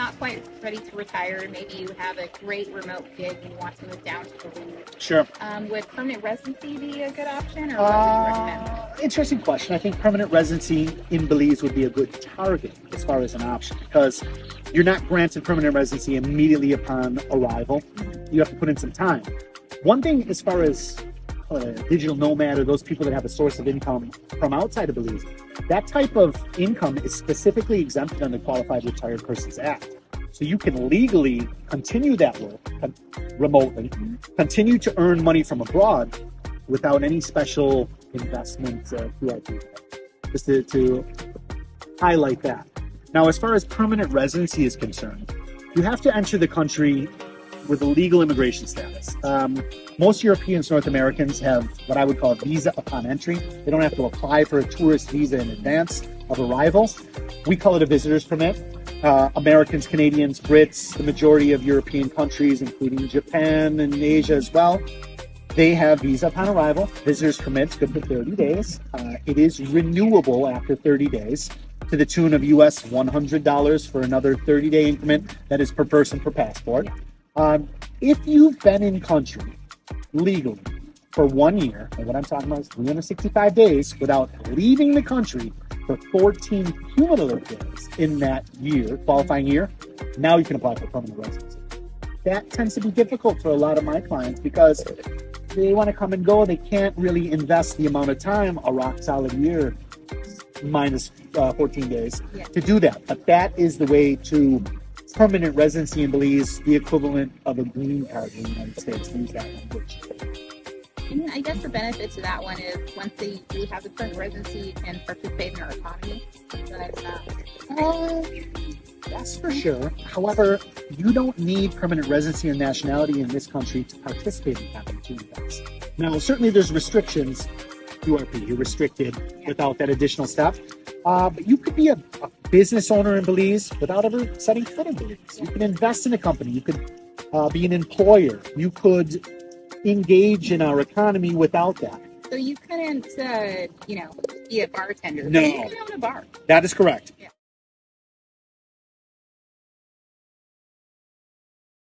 not quite ready to retire, maybe you have a great remote gig and you want to move down to Belize. Sure. Would permanent residency be a good option, or what would you recommend? Interesting question. I think permanent residency in Belize would be a good target as far as an option, because you're not granted permanent residency immediately upon arrival. You have to put in some time. One thing as far as digital nomad or those people that have a source of income from outside of Belize, that type of income is specifically exempted under the Qualified Retired Persons Act. So you can legally continue that work remotely, continue to earn money from abroad without any special investment QRP. Just to highlight that. Now, as far as permanent residency is concerned, you have to enter the country with a legal immigration status. Most Europeans, North Americans have what I would call a visa upon entry. They don't have to apply for a tourist visa in advance of arrival. We call it a visitor's permit. Americans, Canadians, Brits, the majority of European countries, including Japan and Asia as well, they have visa upon arrival. Visitors permits good for 30 days. It is renewable after 30 days to the tune of US $100 for another 30-day increment. That is per person per passport. If you've been in country legally for 1 year, and what I'm talking about is 365 days without leaving the country for 14 cumulative days in that year, qualifying year, now you can apply for permanent residency. That tends to be difficult for a lot of my clients because they want to come and go. They can't really invest the amount of time, a rock solid year minus 14 days, to do that. But that is the way to permanent residency in Belize, the equivalent of a green card in the United States. Use that language. And I guess the benefit to that one is once they do have the permanent residency, you can participate in our economy. That's for sure. However, you don't need permanent residency or nationality in this country to participate in capital to invest. Now, certainly there's restrictions. QRP, you're restricted without that additional step. But you could be a business owner in Belize without ever setting foot in Belize. You can invest in a company. You could be an employer. You could engage in our economy without that. So you couldn't, be a bartender. No. You can own a bar. That is correct. Yeah.